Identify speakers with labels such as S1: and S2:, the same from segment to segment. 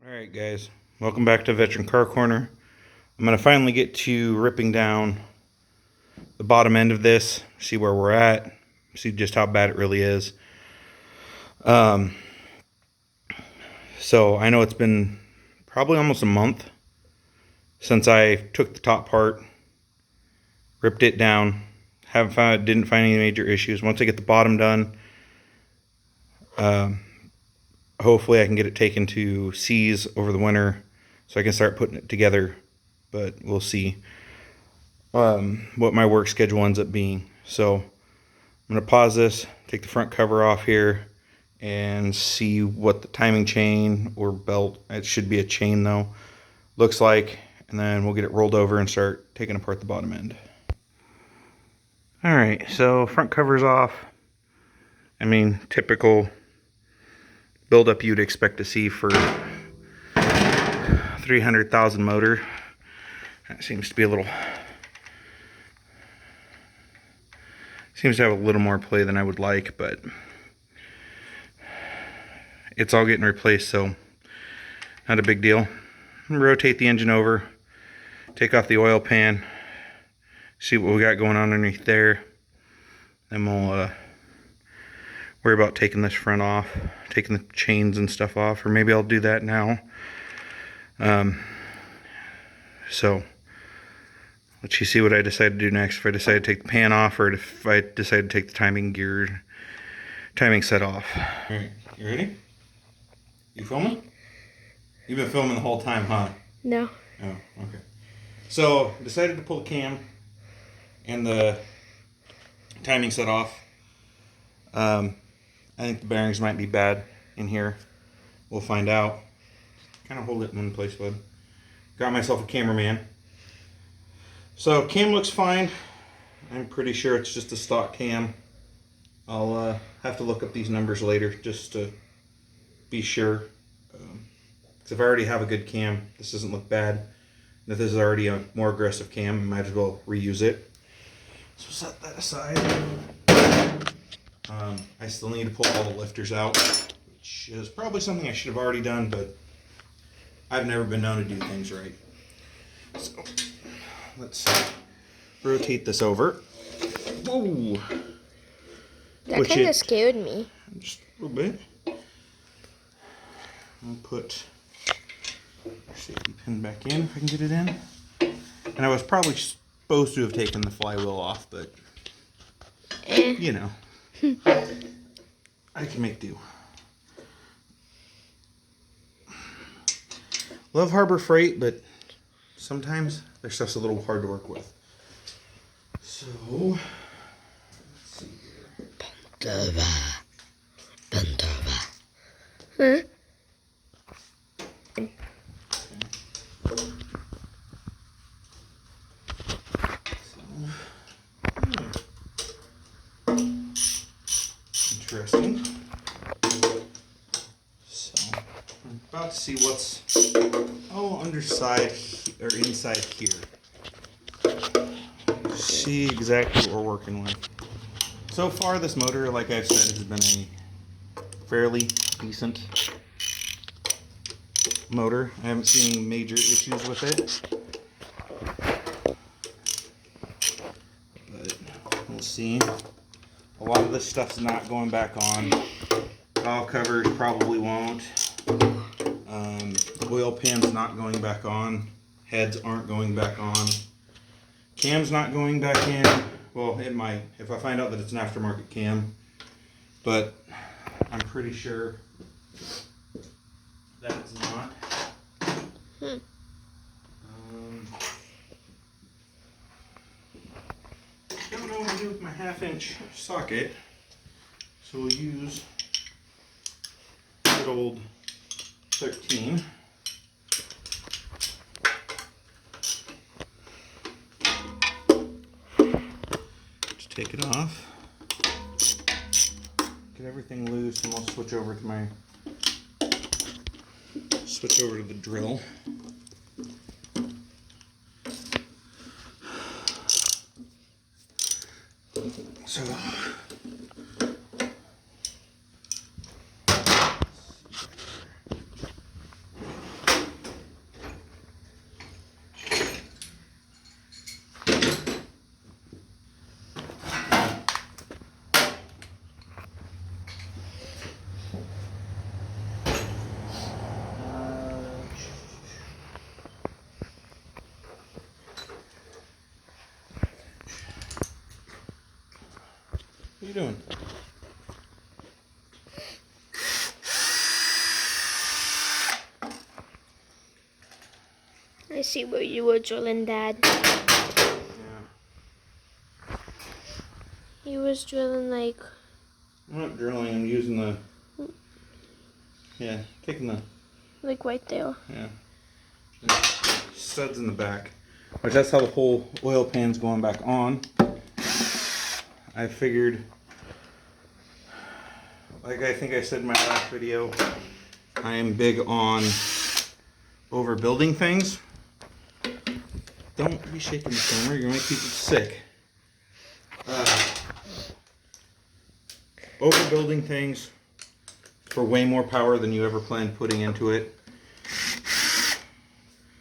S1: Alright guys, welcome back to Veteran Car Corner. I'm going to finally get to ripping down the bottom end of this, see where we're at, see just how bad it really is. So I know it's been probably almost a month since I took the top part, ripped it down, didn't find any major issues. Once I get the bottom done, hopefully I can get it taken to C's over the winter so I can start putting it together, but we'll see what my work schedule ends up being. So I'm going to pause this, take the front cover off here, and see what the timing chain or belt, it should be a chain though, looks like, and then we'll get it rolled over and start taking apart the bottom end. Alright, so front cover's off. I mean, typical buildup you'd expect to see for 300,000 motor. That seems to be seems to have a little more play than I would like, but it's all getting replaced, so not a big deal. Rotate the engine over, take off the oil pan, see what we got going on underneath there. Then we'll worry about taking this front off, taking the chains and stuff off, or maybe I'll do that now. So let's see what I decide to do next. If I decide to take the pan off, or if I decide to take the timing set off. All right, you ready? You filming? You've been filming the whole time, huh?
S2: No.
S1: Oh, okay. So decided to pull the cam and the timing set off. I think the bearings might be bad in here. We'll find out. Kind of hold it in one place, bud. Got myself a cameraman. So cam looks fine. I'm pretty sure it's just a stock cam. I'll have to look up these numbers later just to be sure. Because if I already have a good cam, this doesn't look bad. And if this is already a more aggressive cam, I might as well reuse it. So set that aside. I still need to pull all the lifters out, which is probably something I should have already done, but I've never been known to do things right. So let's rotate this over. Whoa!
S2: That kind of scared me.
S1: Just a little bit. I'll put safety pin back in if I can get it in. And I was probably supposed to have taken the flywheel off, but you know. I can make do. Love Harbor Freight, but sometimes their stuff's a little hard to work with. So, let's see here.
S2: Huh?
S1: Interesting. So, I'm about to see what's underside or inside here. See exactly what we're working with. So far, this motor, like I've said, has been a fairly decent motor. I haven't seen any major issues with it. But we'll see. A lot of this stuff's not going back on. Valve covers probably won't. The oil pan's not going back on. Heads aren't going back on. Cam's not going back in. Well, it might if I find out that it's an aftermarket cam. But I'm pretty sure that it's not. Don't know what to do with my 1/2-inch socket, so we'll use good old 13. Just take it off, get everything loose, and we'll switch over to the drill. So are you doing?
S2: I see what you were drilling, Dad.
S1: Yeah.
S2: He was drilling like...
S1: I'm not drilling, I'm using the... Yeah, taking the...
S2: Like right there.
S1: Yeah. Studs in the back. Which that's how the whole oil pan's going back on. I figured... Like I think I said in my last video, I am big on overbuilding things. Don't be shaking the camera, you're gonna make people sick. Overbuilding things for way more power than you ever planned putting into it.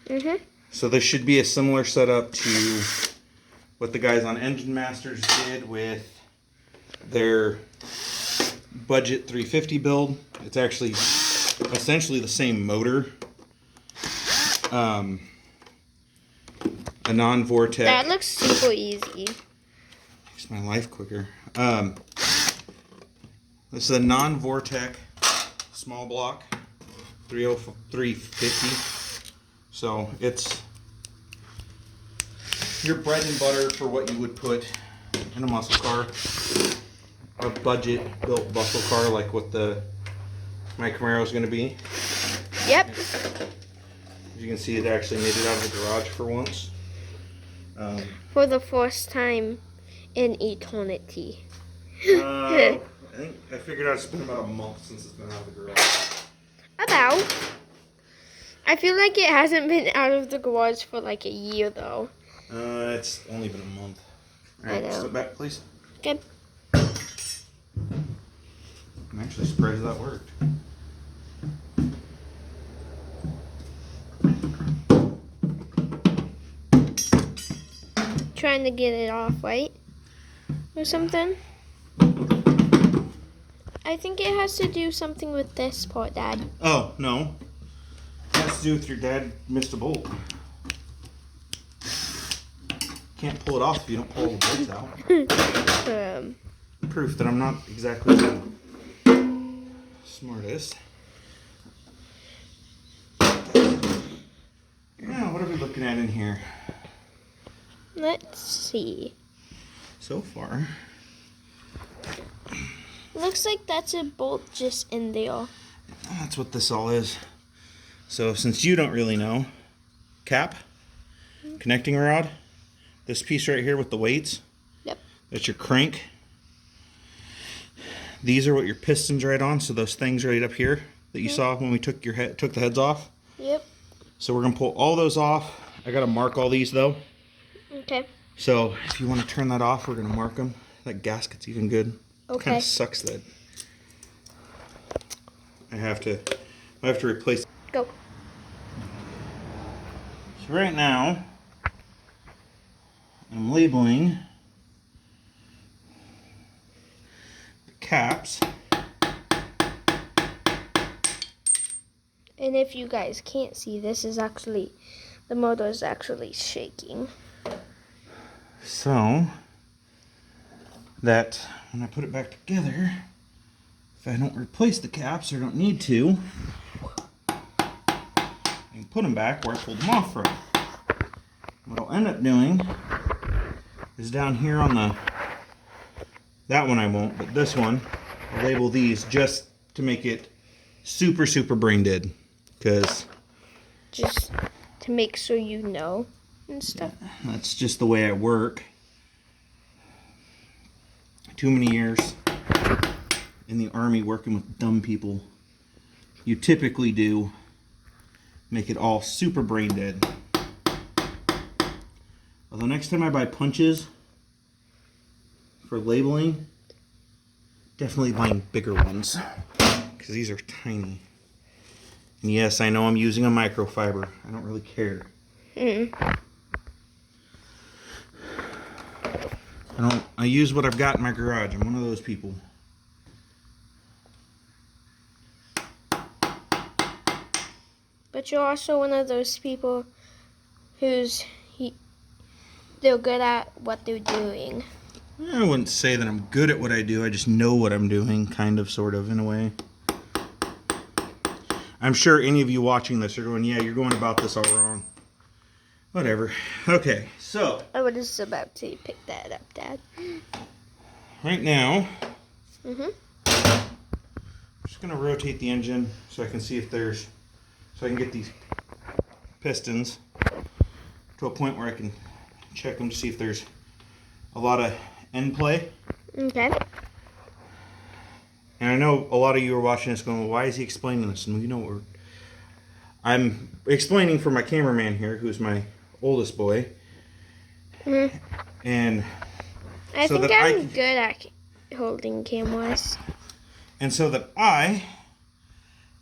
S2: Mm-hmm.
S1: So this should be a similar setup to what the guys on Engine Masters did with their budget 350 build. It's actually essentially the same motor. A non-vortex.
S2: That looks super easy.
S1: Makes my life quicker. This is a non-vortex small block, 350. So it's your bread and butter for what you would put in a muscle car, a budget built muscle car like what my Camaro is going to be.
S2: Yep.
S1: As you can see, it actually made it out of the garage for once.
S2: For the first time in eternity.
S1: I figured out it's been about a month since it's been out of the garage.
S2: About. I feel like it hasn't been out of the garage for like a year though.
S1: It's only been a month. Alright,
S2: I know.
S1: step back, please.
S2: Good.
S1: I'm actually surprised that worked.
S2: Trying to get it off, right? Or something? I think it has to do something with this part, Dad.
S1: Oh, no. It has to do with your dad missed a bolt. Can't pull it off if you don't pull all the bolts out. Proof that I'm not exactly the smartest. Now, what are we looking at in here?
S2: Let's see.
S1: So far.
S2: Looks like that's a bolt just in there.
S1: That's what this all is. So since you don't really know, cap, connecting rod, this piece right here with the weights,
S2: Yep.
S1: that's your crank. These are what your pistons right on, so those things right up here that you saw when we took the heads off.
S2: Yep.
S1: So we're gonna pull all those off. I gotta mark all these though.
S2: Okay.
S1: So if you want to turn that off, we're gonna mark them. That gasket's even good.
S2: Okay.
S1: Kind of sucks that I have to replace.
S2: Go.
S1: So right now, I'm labeling the caps.
S2: And if you guys can't see, this is actually, the motor is actually shaking.
S1: So that when I put it back together, if I don't replace the caps or don't need to, I can put them back where I pulled them off from. What I'll end up doing is down here on that one I won't, but this one, I'll label these just to make it super, super brain dead. Because
S2: Just to make sure you know and stuff.
S1: that's just the way I work. Too many years in the Army working with dumb people. You typically do make it all super brain dead. Although next time I buy punches for labeling, definitely buying bigger ones. Because these are tiny. And yes, I know I'm using a microfiber. I don't really care. I use what I've got in my garage. I'm one of those people.
S2: But you're also one of those people they're good at what they're doing.
S1: I wouldn't say that I'm good at what I do. I just know what I'm doing, kind of, sort of, in a way. I'm sure any of you watching this are going, yeah, you're going about this all wrong. Whatever. Okay, so.
S2: I was just about to pick that up, Dad.
S1: Right now,
S2: Mhm.
S1: I'm just going to rotate the engine so I can see if there's, so I can get these pistons to a point where I can check them to see if there's a lot of end play.
S2: Okay.
S1: And I know a lot of you are watching this going, well, why is he explaining this? And you know, I'm explaining for my cameraman here, who's my oldest boy.
S2: Mhm.
S1: And
S2: I
S1: so
S2: think
S1: that
S2: I'm good at holding cameras.
S1: And so that I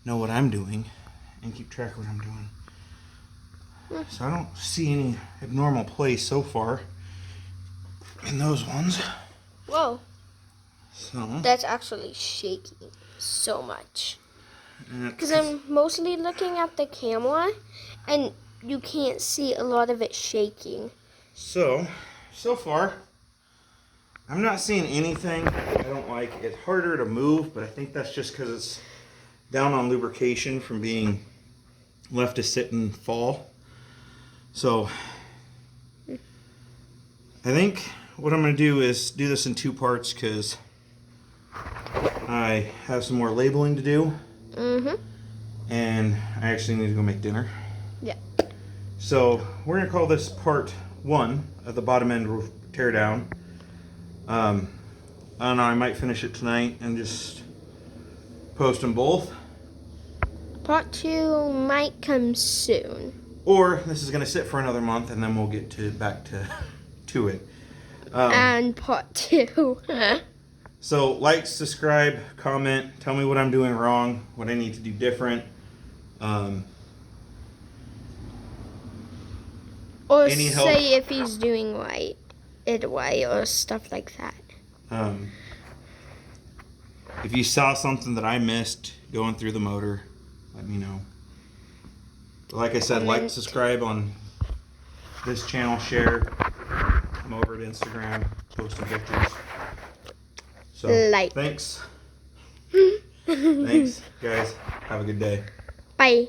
S1: know what I'm doing and keep track of what I'm doing. So I don't see any abnormal play so far in those ones.
S2: Whoa.
S1: So
S2: That's actually shaking so much. Because
S1: it's-
S2: I'm mostly looking at the camera, and you can't see a lot of it shaking.
S1: so far, I'm not seeing anything I don't like. It's harder to move, but I think that's just because it's down on lubrication from being left to sit and fall. So I think what I'm going to do is do this in 2 parts because I have some more labeling to do.
S2: Mhm.
S1: And I actually need to go make dinner.
S2: Yeah.
S1: So we're going to call this part 1 of the bottom end roof tear down. I don't know, I might finish it tonight and just post them both.
S2: Part 2 might come soon.
S1: Or this is going to sit for another month and then we'll get back to it.
S2: And part 2.
S1: So like, subscribe, comment, tell me what I'm doing wrong, what I need to do different.
S2: Or
S1: Any help?
S2: say if he's doing it right or stuff like that.
S1: If you saw something that I missed going through the motor, let me know. Like I said, like, subscribe on this channel, share, come over to Instagram, post some pictures. So,
S2: Like.
S1: thanks. Thanks, guys. Have a good day.
S2: Bye.